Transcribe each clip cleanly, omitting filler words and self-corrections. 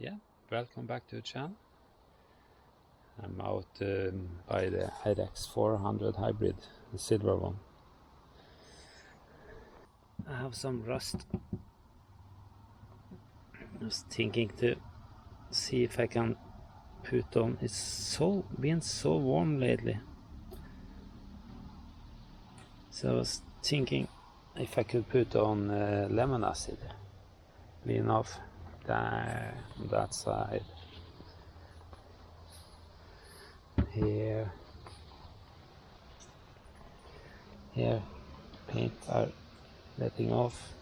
Yeah, welcome back to the channel. I'm out by the RX400 hybrid, the silver one. I have some rust. Just thinking to see if I can put on. It's been so warm lately, so I was thinking if I could put on lemon acid, clean off that side. Here paint are letting off.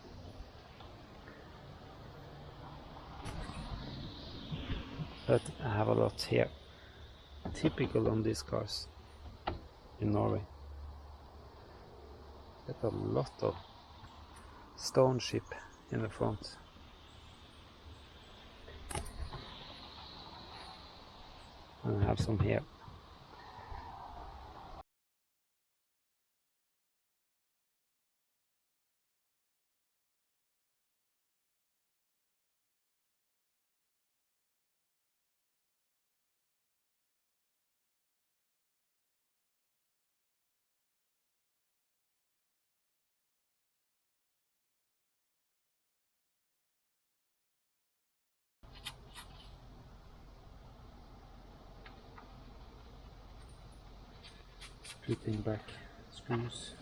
But I have a lot here, typical on these cars in Norway. Get a lot of stone chip in the front. And I have some here. Putting back screws.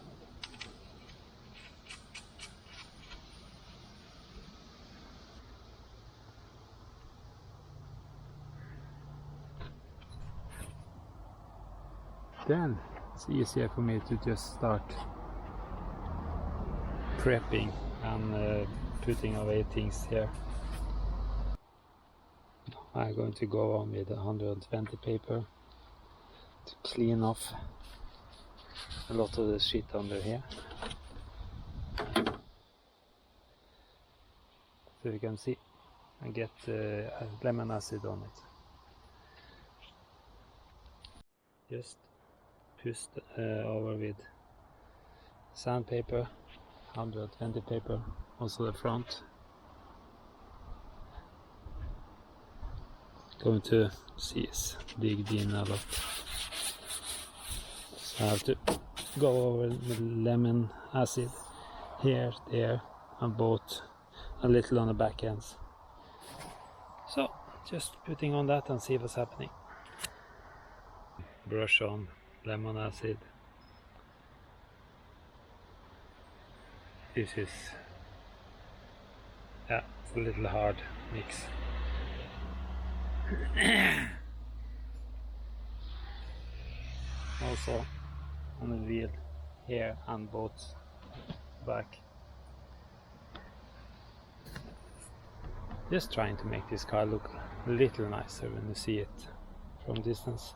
Then it's easier for me to just start prepping and putting away things here. I'm going to go on with 120 paper to clean off a lot of the shit under here. So you can see I get lemon acid on it. Just push over with sandpaper, 120 paper, also the front. Going to see it's digged in a lot. So I have to go over with lemon acid here, there, and both a little on the back ends. So just putting on that and see what's happening. Brush on lemon acid. This is, yeah, it's a little hard mix. Also on the wheel here and both back. Just trying to make this car look a little nicer when you see it from distance.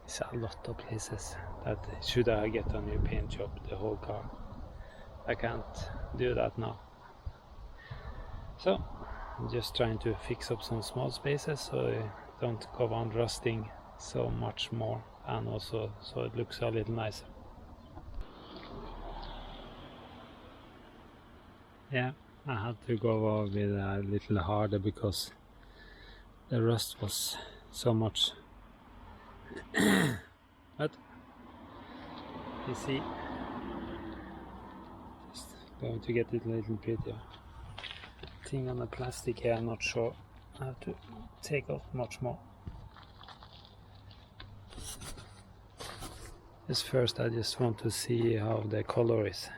It's a lot of places that should I get a new paint job the whole car. I can't do that now. So I'm just trying to fix up some small spaces so I don't go on rusting so much more, and also so it looks a little nicer. Yeah, I had to go over with a little harder because the rust was so much. But you see, just going to get it a little prettier. Thing on the plastic here, I'm not sure. I have to take off much more. Just first I just want to see how the color is.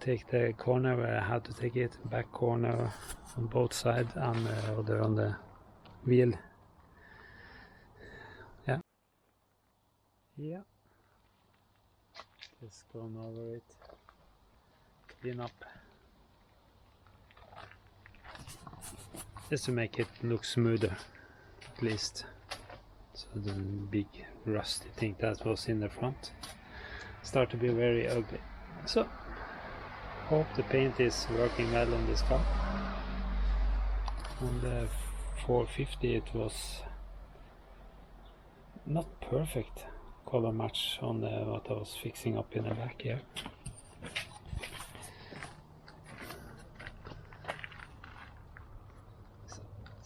Take the corner where I had to take it, back corner on both sides, and the other on the wheel. Yeah, just going over it, clean up, just to make it look smoother, at least. So the big rusty thing that was in the front start to be very ugly. So hope the paint is working well on this car. On the 450 it was not perfect color match on what I was fixing up in the back here.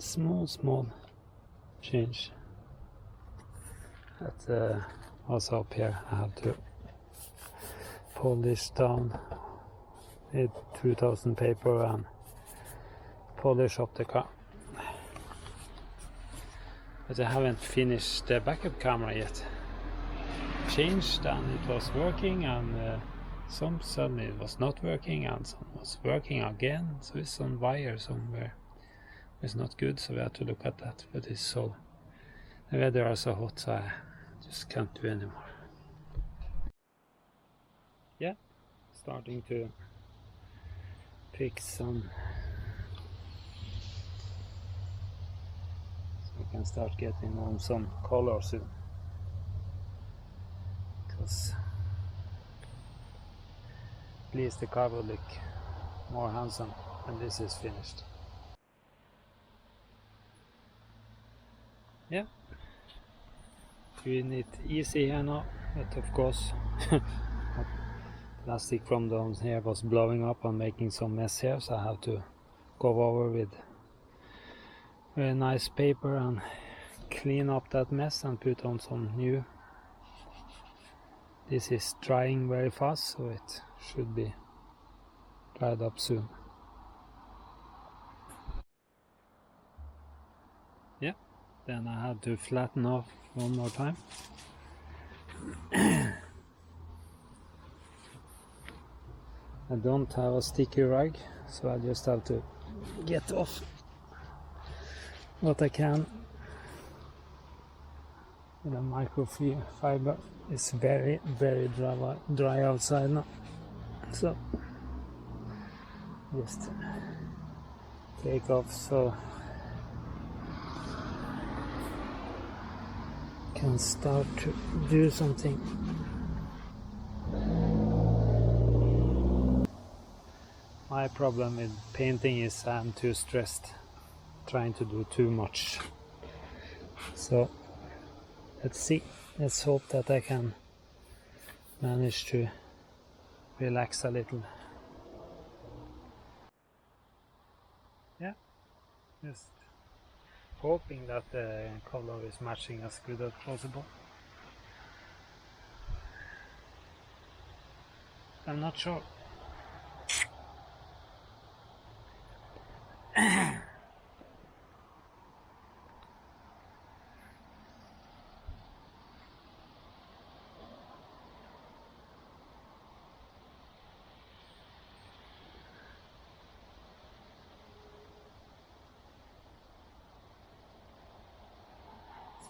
small change. But also up here I have to polish down with 2000 paper and polish up the car. But I haven't finished the backup camera yet. Changed and it was working, and some suddenly it was not working, and some was working again. So it's some wire somewhere. It's not good, so we have to look at that. But it's so, the weather is so hot, so I just can't do anymore. Yeah, starting to pick some, so we can start getting on some color soon. Because at least the car will look more handsome when this is finished. Yeah, doing it easy here now, but of course plastic from down here was blowing up and making some mess here, so I have to go over with very nice paper and clean up that mess and put on some new. This is drying very fast, so it should be dried up soon. Yeah, then I had to flatten off one more time. I don't have a sticky rag, so I just have to get off what I can with a microfiber. It's very dry outside now, so just take off so can start to do something. My problem with painting is I'm too stressed, trying to do too much. So let's see, let's hope that I can manage to relax a little. Yeah, just hoping that the color is matching as good as possible. I'm not sure.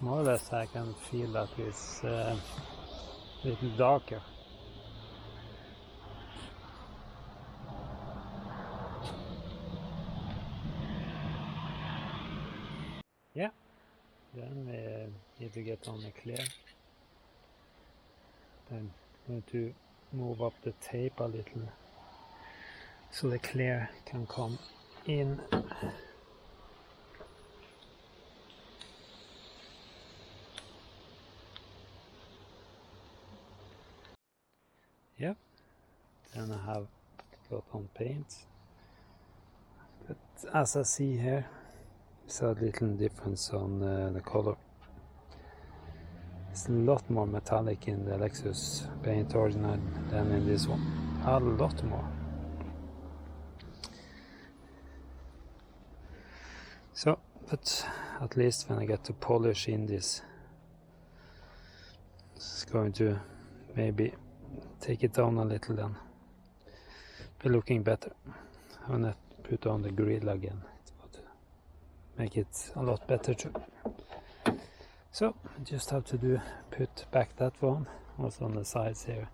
More or less I can feel that it's a little darker. Yeah, then we need to get on the clear. Then we need to move up the tape a little so the clear can come in. Yep, then I have got on paint, but as I see here, there's a little difference on the color. It's a lot more metallic in the Lexus paint original than in this one, a lot more. So, but at least when I get to polish in this, it's going to maybe take it down a little, then be looking better. When I put on the grill again, it would make it a lot better too. So I just have to put back that one, also on the sides here.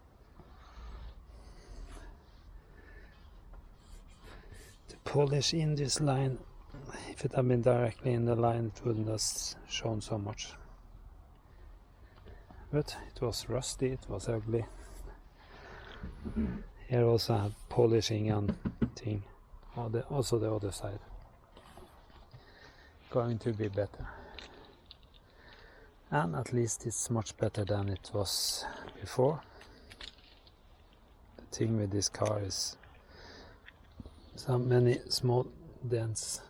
To polish in this line, if it had been directly in the line it wouldn't have shown so much. But it was rusty, it was ugly. Here also I have polishing and thing, also the other side. Going to be better. And at least it's much better than it was before. The thing with this car is so many small dents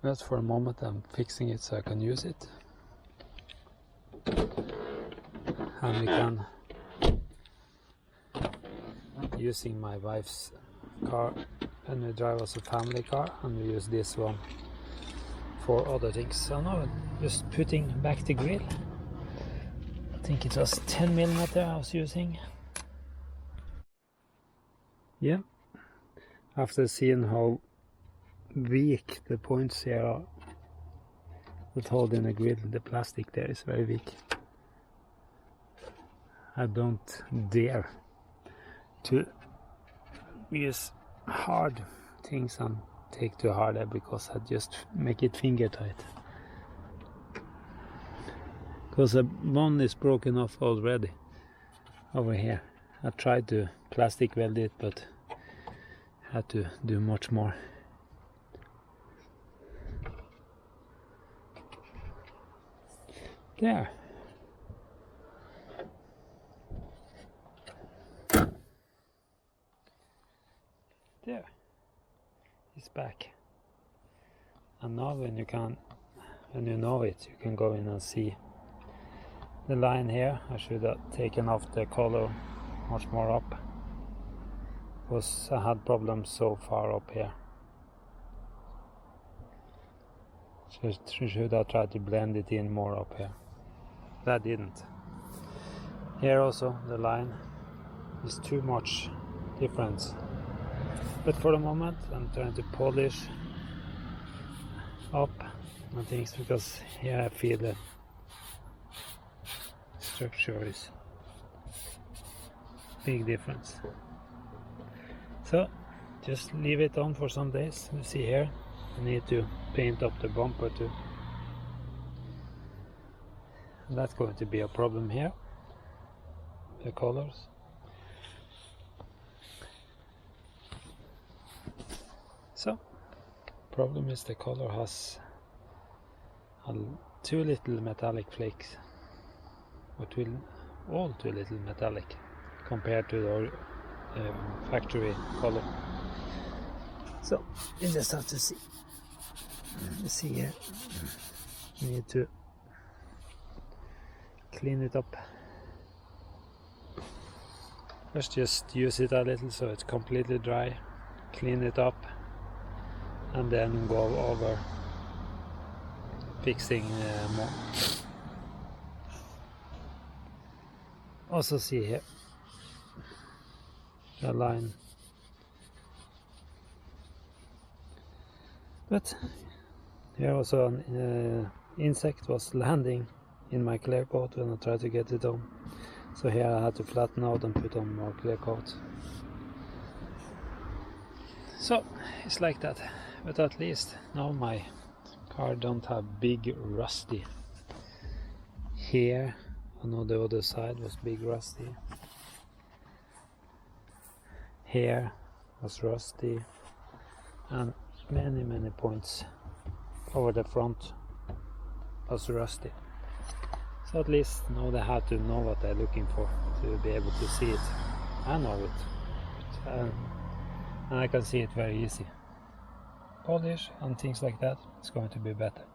But for a moment I'm fixing it so I can use it. And we can, using my wife's car, and we drive as a family car, and we use this one for other things. So now just putting back the grill. I think it was 10mm I was using. Yeah, after seeing how weak the points here are that hold in the grill, the plastic there is very weak. I don't dare to use hard things and take too hard there, because I just make it finger tight. Because the one is broken off already over here. I tried to plastic weld it, but had to do much more. There. There. It's back. And now when you know it, you can go in and see the line here. I should have taken off the color much more up, because I had problems so far up here. Should have tried to blend it in more up here. That didn't. Here also the line is too much difference. But for the moment I'm trying to polish up and things, because here I feel the structure is big difference. So just leave it on for some days. You see here I need to paint up the bumper too. And that's going to be a problem here, the colors. So problem is the color has too little metallic flakes, or all too little metallic compared to the factory color. So you just have to see. You see here, you need to clean it up. First just use it a little so it's completely dry, clean it up, and then go over fixing more. Also see here the line, but here also an insect was landing in my clear coat when I tried to get it on, so here I had to flatten out and put on more clear coat. So it's like that, but at least now my car don't have big rusty. Here on the other side was big rusty. Here was rusty, and many points over the front was rusty. So at least now they have to know what they're looking for to be able to see it. I know it, and I can see it very easy. Polish and things like that, it's going to be better.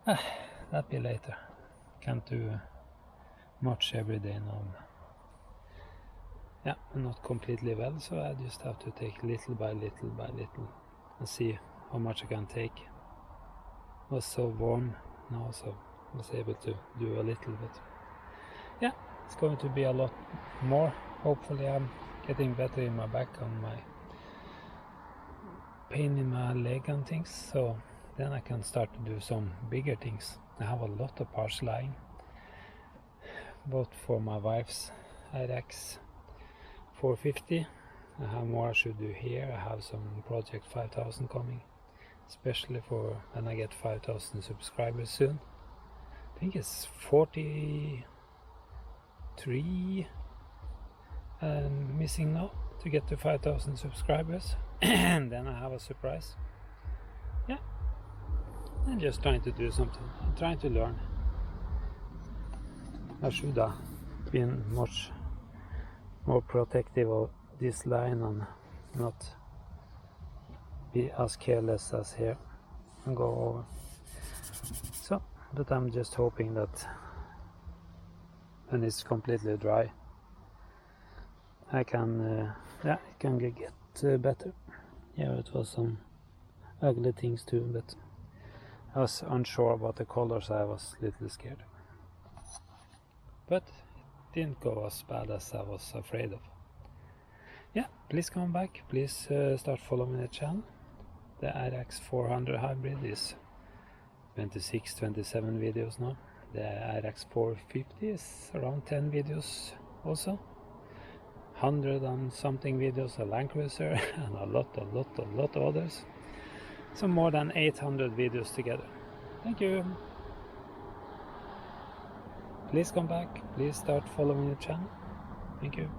That'll be later. Can't do much every day now. Yeah, I'm not completely well, so I just have to take little by little by little and see how much I can take. It was so warm now, so I was able to do a little bit. Yeah, it's going to be a lot more. Hopefully I'm getting better in my back and my pain in my leg and things, so then I can start to do some bigger things. I have a lot of parts lying, both for my wife's RX450. I have more I should do here. I have some project 5000 coming, especially for when I get 5000 subscribers soon. I think it's 43 missing now to get to 5000 subscribers. And then I have a surprise. Yeah, I'm just trying to do something. I'm trying to learn. I should have been much more protective of this line and not be as careless as here and go over. So, but I'm just hoping that when it's completely dry, I can, yeah, it can get better. Yeah, it was some ugly things too, but I was unsure about the colors. I was a little scared, but it didn't go as bad as I was afraid of. Yeah, please come back. Please start following the channel. The RX400 hybrid is 26-27 videos now. The RX450 is around 10 videos also. 100 and something videos of Land Cruiser and a lot of others. So more than 800 videos together. Thank you. Please come back. Please start following the channel. Thank you.